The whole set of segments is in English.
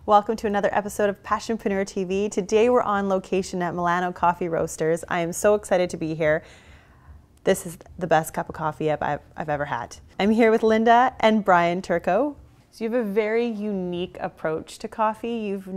Welcome to another episode of Passionpreneur TV. Today we're on location at Milano Coffee Roasters. I am so excited to be here. This is the best cup of coffee I've ever had. I'm here with Linda and Brian Turco. So you have a very unique approach to coffee. You've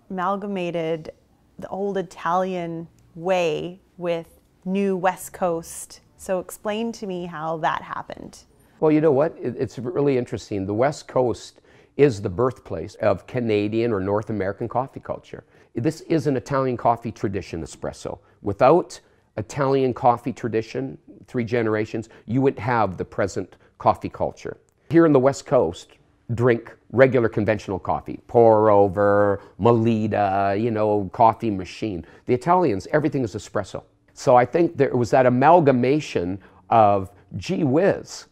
amalgamated the old Italian way with new West Coast. So explain to me how that happened. Well, you know what? It's really interesting. The West Coast is the birthplace of Canadian or North American coffee culture. This is an Italian coffee tradition, espresso. Without Italian coffee tradition, 3 generations, you wouldn't have the present coffee culture. Here in the West Coast, drink regular conventional coffee, pour over, Melita, coffee machine. The Italians, everything is espresso. So I think there was that amalgamation of, gee whiz,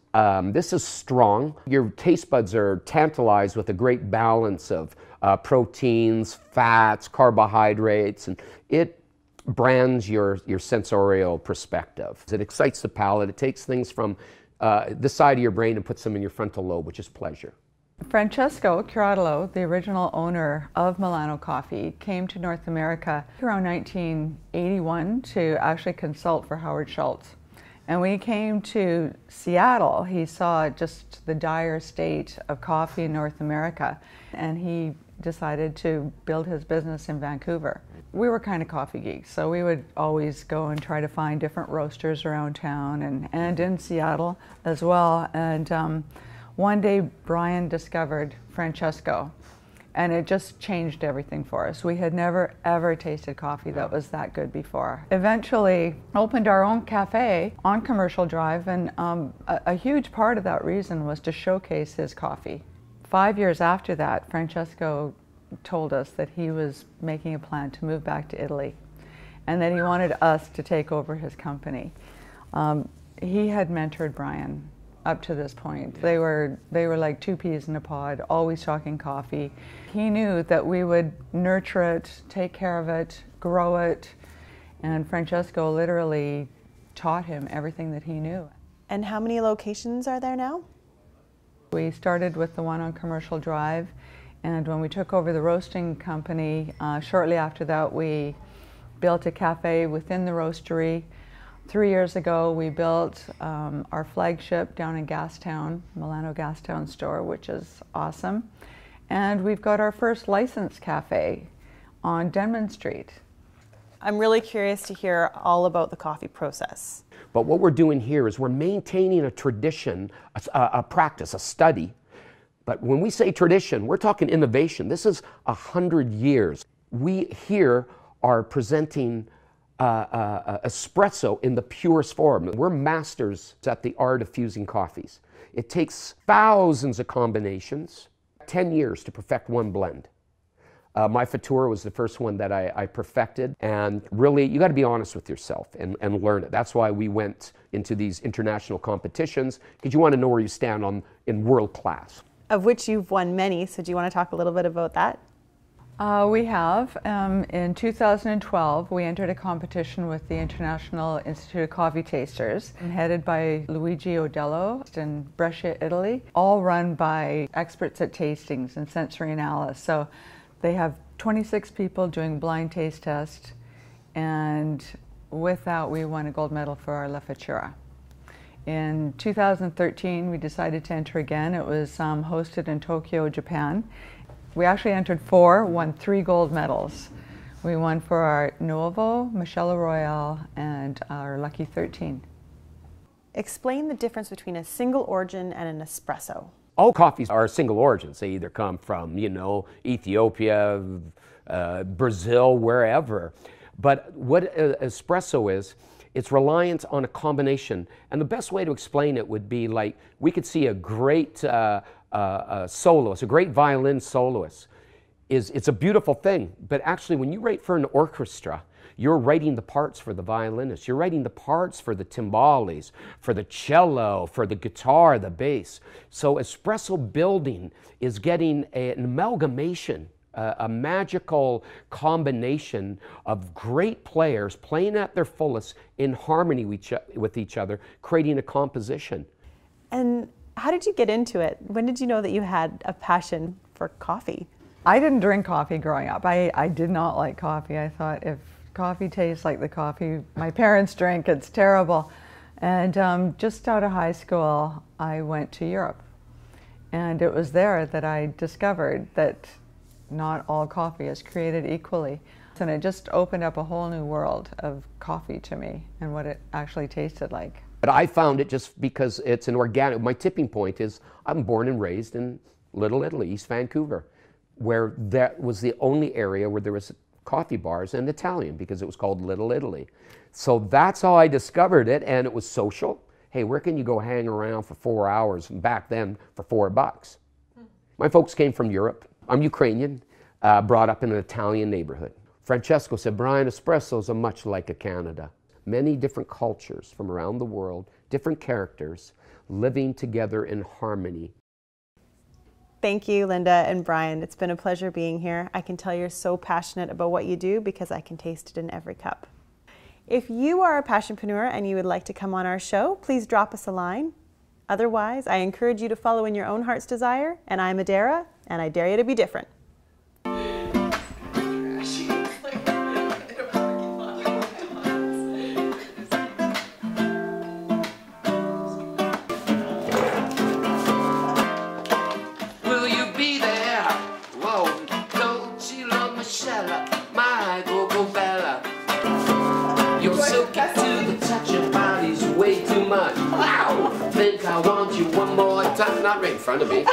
this is strong. Your taste buds are tantalized with a great balance of proteins, fats, carbohydrates, and it brands your sensorial perspective. It excites the palate. It takes things from this side of your brain and puts them in your frontal lobe, which is pleasure. Francesco Chiaratello, the original owner of Milano Coffee, came to North America around 1981 to actually consult for Howard Schultz. And when he came to Seattle, he saw just the dire state of coffee in North America, and he decided to build his business in Vancouver. We were kind of coffee geeks, so we would always go and try to find different roasters around town and in Seattle as well. And one day Brian discovered Francesco, and it just changed everything for us. We had never ever tasted coffee that was that good before. Eventually opened our own cafe on Commercial Drive, and a huge part of that reason was to showcase his coffee. 5 years after that, Francesco told us that he was making a plan to move back to Italy and that he wanted us to take over his company. He had mentored Brian up to this point. They were like 2 peas in a pod, always talking coffee. He knew that we would nurture it, take care of it, grow it, and Francesco literally taught him everything that he knew. And how many locations are there now? We started with the one on Commercial Drive, and when we took over the roasting company, shortly after that we built a cafe within the roastery. 3 years ago, we built our flagship down in Gastown, Milano Gastown store, which is awesome. And we've got our first licensed cafe on Denman Street. I'm really curious to hear all about the coffee process. But what we're doing here is we're maintaining a tradition, a practice, a study. But when we say tradition, we're talking innovation. This is 100 years. We here are presenting espresso in the purest form. We're masters at the art of fusing coffees. It takes thousands of combinations, 10 years to perfect one blend. My Fattura was the first one that I perfected, and really you got to be honest with yourself and learn it. That's why we went into these international competitions, because you want to know where you stand in world class. Of which you've won many, so do you want to talk a little bit about that? We have. In 2012, we entered a competition with the International Institute of Coffee Tasters, headed by Luigi Odello in Brescia, Italy, all run by experts at tastings and sensory analysis. So they have 26 people doing blind taste tests, and with that, we won a gold medal for our La Fattura. In 2013, we decided to enter again. It was hosted in Tokyo, Japan. We actually entered 4, won 3 gold medals. We won for our Nuovo, Miscela Royale, and our Lucky 13. Explain the difference between a single origin and an espresso. All coffees are single origins. They either come from, Ethiopia, Brazil, wherever. But what espresso is, it's reliant on a combination. And the best way to explain it would be like, we could see a great soloist, a great violin soloist. It's a beautiful thing, but actually when you write for an orchestra, you're writing the parts for the violinist, you're writing the parts for the timbales, for the cello, for the guitar, the bass. So espresso building is getting an amalgamation, a magical combination of great players playing at their fullest in harmony with each other, creating a composition. And how did you get into it? When did you know that you had a passion for coffee? I didn't drink coffee growing up. I did not like coffee. I thought if coffee tastes like the coffee my parents drink, it's terrible. And just out of high school, I went to Europe. And it was there that I discovered that not all coffee is created equally. And it just opened up a whole new world of coffee to me and what it actually tasted like. But I found it just because it's an organic, my tipping point is I'm born and raised in Little Italy, East Vancouver, where that was the only area where there was coffee bars and Italian because it was called Little Italy. So that's how I discovered it, and it was social. Hey, where can you go hang around for 4 hours? And back then for $4. My folks came from Europe. I'm Ukrainian, brought up in an Italian neighborhood. Francesco said, Brian, espressos are much like a Canada. Many different cultures from around the world, different characters, living together in harmony. Thank you, Linda and Brian. It's been a pleasure being here. I can tell you're so passionate about what you do because I can taste it in every cup. If you are a passionpreneur and you would like to come on our show, please drop us a line. Otherwise, I encourage you to follow in your own heart's desire. And I'm Adera, and I dare you to be different. You're so good to the touch, your body's way too much. Wow! Think I want you one more time. Not right in front of me.